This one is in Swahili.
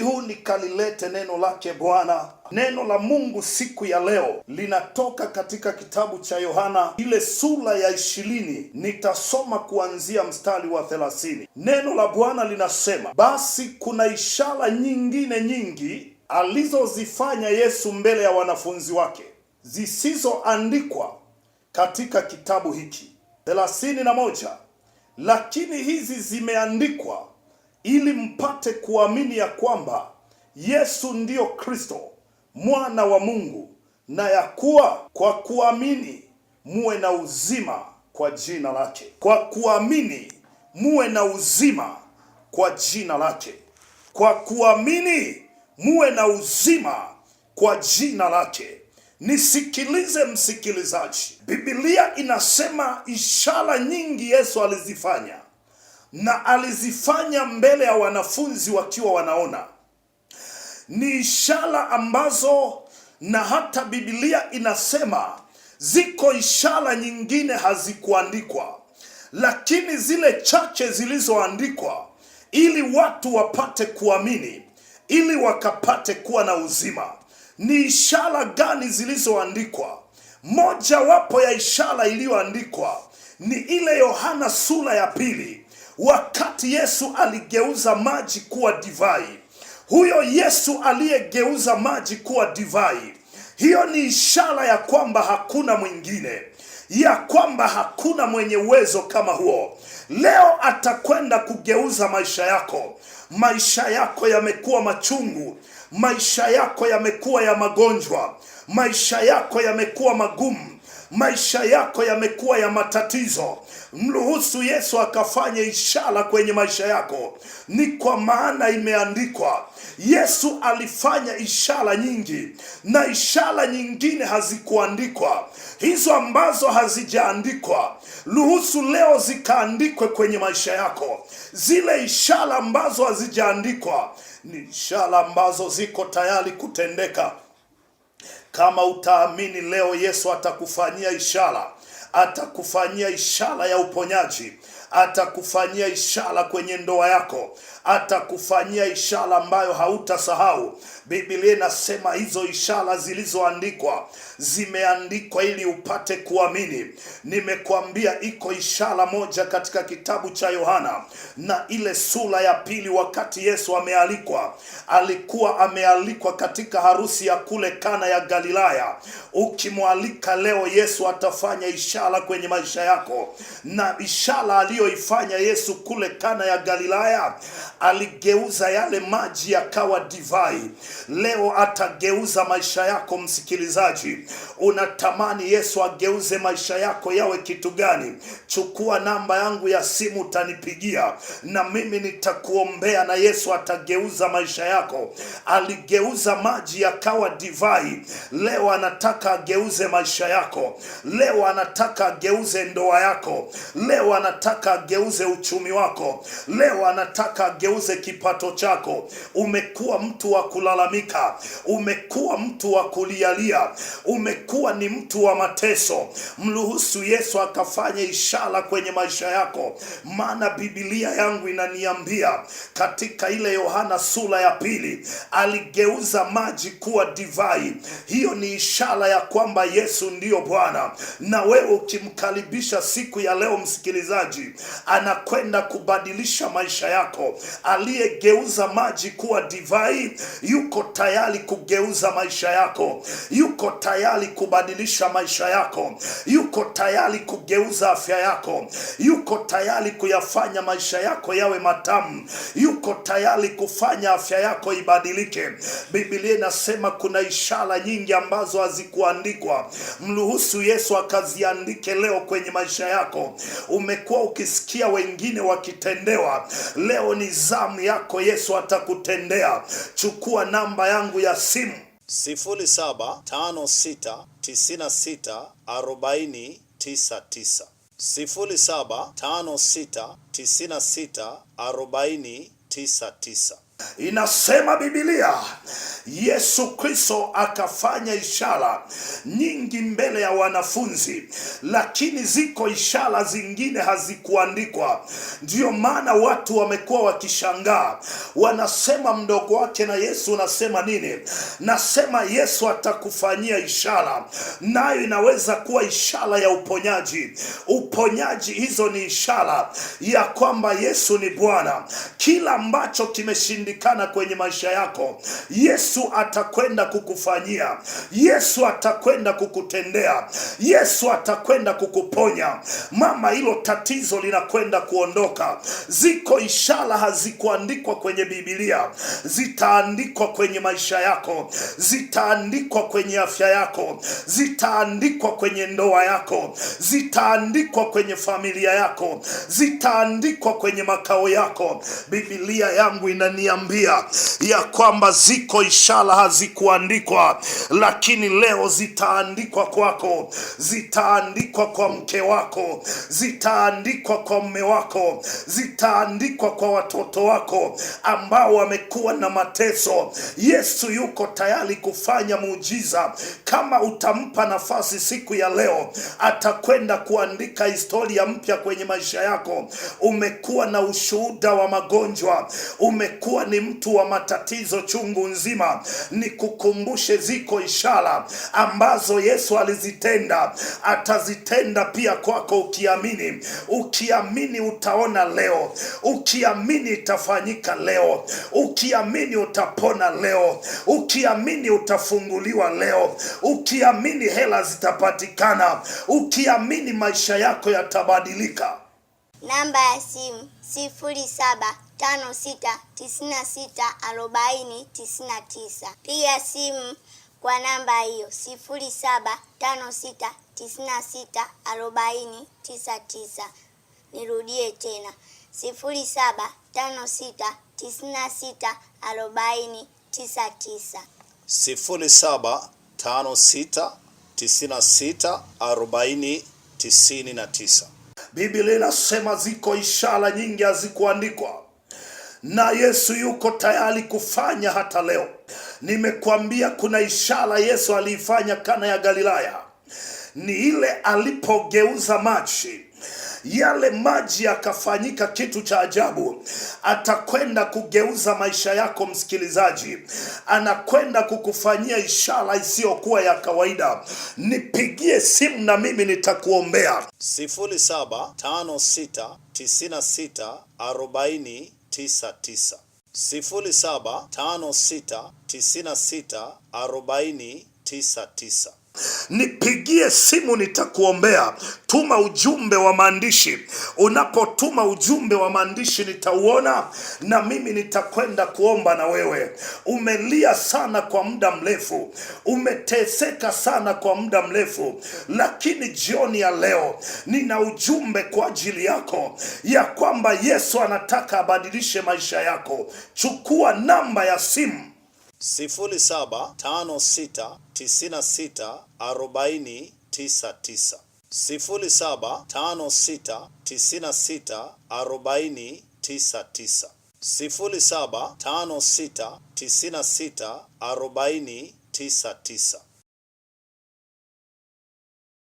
huu nikalilete neno lake Bwana. Neno la Mungu siku ya leo linatoka katika kitabu cha Yohana ile sura ya 20. Nitasoma kuanzia mstari wa 30. Neno la Bwana linasema, basi kuna ishara nyingine nyingi alizozifanya Yesu mbele ya wanafunzi wake, zisizoandikwa katika kitabu hiki. 31. Lakini hizi zimeandikwa ili mpate kuamini ya kwamba Yesu ndiyo Kristo, mwana wa Mungu, na ya kuwa kwa kuamini muwe na uzima kwa jina lake. Kwa kuamini muwe na uzima kwa jina lake. Kwa kuamini muwe na uzima kwa jina lake. Nisikilize msikilizaji, Biblia inasema ishara nyingi Yesu alizifanya, na alizifanya mbele ya wanafunzi wakiwa wanaona. Ni ishara ambazo, na hata Biblia inasema ziko ishara nyingine hazikuandikwa, lakini zile chache zilizoandikwa ili watu wapate kuamini, ili wakapate kuwa na uzima. Ni ishara gani zilizoandikwa? Moja wapo ya ishara iliyoandikwa ni ile Yohana sura ya 2, wakati Yesu aligeuza maji kuwa divai. Huyo Yesu aliyegeuza maji kuwa divai, hiyo ni ishara ya kwamba hakuna mwingine, ya kwamba hakuna mwenye uwezo kama huo. Leo atakwenda kugeuza maisha yako. Maisha yako yamekuwa machungu, maisha yako yamekuwa ya magonjwa, maisha yako yamekuwa magumu, maisha yako yamekuwa ya matatizo. Mruhusu Yesu akafanye ishara kwenye maisha yako. Ni kwa maana imeandikwa. Yesu alifanya ishara nyingi, na ishara nyingine hazikuandikwa. Hizo ambazo hazijaandikwa, ruhusu leo zikaandikwe kwenye maisha yako. Zile ishara ambazo hazijaandikwa ni ishara ambazo ziko tayari kutendeka. Kama utaamini leo, Yesu atakufanyia ishara. Atakufanyia ishara ya uponyaji, atakufanyia ishara kwenye ndoa yako, atakufanyia ishara ambayo hautasahau. Biblia inasema hizo ishara zilizoandikwa zimeandikwa ili upate kuamini. Nimekuambia iko ishara moja katika kitabu cha Yohana na ile sura ya 2, wakati Yesu amealikwa. Alikuwa amealikwa katika harusi ya kule Kana ya Galilaya. Ukimwalika leo, Yesu atafanya ishara kwenye maisha yako. Na ishara aliyoifanya Yesu kule Kana ya Galilaya, aligeuza yale maji yakawa divai. Leo atageuza maisha yako. Msikilizaji, unatamani Yesu ageuze maisha yako yawe kitu gani? Chukua namba yangu ya simu, utanipigia na mimi nitakuombea, na Yesu atageuza maisha yako. Aligeuza maji yakawa divai. Leo anataka ageuze maisha yako. Leo anataka ageuze ndoa yako. Leo anataka ageuze uchumi wako. Leo anataka ageuze kipato chako. Umekuwa mtu wa kulalamika, umekuwa mtu wa kulialia, umekuwa ni mtu wa mateso. Mruhusu Yesu akafanye ishara kwenye maisha yako, maana Biblia yangu inaniambia katika ile Yohana sura ya 2, aligeuza maji kuwa divai. Hiyo ni ishara ya kwamba Yesu ndiyo Bwana. Na wewe ukimkaribisha siku ya leo, msikilizaji, anakwenda kubadilisha maisha yako. Aliyegeuza maji kuwa divai yuko tayari kugeuza maisha yako. Yuko tayari kubadilisha maisha yako. Yuko tayari kugeuza afya yako. Yuko tayari kuyafanya maisha yako yawe matamu. Yuko tayari kufanya afya yako ibadilike. Biblia inasema kuna ishara nyingi ambazo hazikuandikwa. Mruhusu Yesu akaziandike leo kwenye maisha yako. Umekuwa ukisikia wengine wakitendewa, leo ni zamu yako, Yesu atakutendea. Chukua namba yangu ya simu 0756964099 0756964099. Inasema Biblia Yesu Kristo akafanya ishara nyingi mbele ya wanafunzi, lakini ziko ishara zingine hazikuandikwa. Ndiyo maana watu wamekuwa wakishangaa, wanasema mdogo wake na Yesu unasema nini? Nasema Yesu atakufanyia ishara, nayo inaweza kuwa ishara ya uponyaji. Uponyaji hizo ni ishara ya kwamba Yesu ni Bwana. Kila ambacho kimeshindikana kwenye maisha yako, Yesu atakwenda kukufanyia. Yesu atakwenda kukutendea. Yesu atakwenda kukuponya. Mama, hilo tatizo linakwenda kuondoka. Ziko ishara hazikuandikwa kwenye Biblia, zitaandikwa kwenye maisha yako, zitaandikwa kwenye afya yako, zitaandikwa kwenye ndoa yako, zitaandikwa kwenye familia yako, zitaandikwa kwenye makao yako. Biblia yangu inaniambia ya kwamba ziko ishara hazikuandikwa, lakini leo zitaandikwa kwako, zitaandikwa kwa mke wako, zitaandikwa kwa mume wako, zitaandikwa kwa watoto wako ambao wamekuwa na mateso. Yesu yuko tayari kufanya muujiza. Kama utampa nafasi siku ya leo, atakwenda kuandika historia mpya kwenye maisha yako. Umekuwa na ushuhuda wa magonjwa, umekuwa ni mtu wa matatizo chungu nzima. Nikukumbushe, ziko ishara ambazo Yesu alizitenda, atazitenda pia kwako ukiamini. Ukiamini utaona leo, ukiamini itafanyika leo, ukiamini utapona leo, ukiamini utafunguliwa leo, ukiamini hela zitapatikana, ukiamini maisha yako yatabadilika. Namba ya simu 0756964099. Piga simu kwa namba hiyo 0756964099. Nirudie tena 0756964099. 0756964099. Biblia inasema ziko ishara nyingi hazikuandikwa, na Yesu yuko tayari kufanya hata leo. Nimekuambia kuna ishara Yesu aliifanya Kana ya Galilaya, ni ile alipogeuza maji, yale maji yakafanyika kitu cha ajabu. Atakwenda kugeuza maisha yako msikilizaji, anakwenda kukufanyia ishara isiyokuwa ya kawaida. Nipigie simu na mimi nitakuombea. 0756964099. 0756964099. Nipigie simu nitakuombea. Tuma ujumbe wa maandishi. Unapotuma ujumbe wa maandishi nitauona, na mimi nitakwenda kuomba na wewe. Umelia sana kwa muda mrefu, umeteseka sana kwa muda mrefu, lakini jioni ya leo nina ujumbe kwa ajili yako ya kwamba Yesu anataka abadilishe maisha yako. Chukua namba ya simu 0756964099. 0756964099. 0756964099.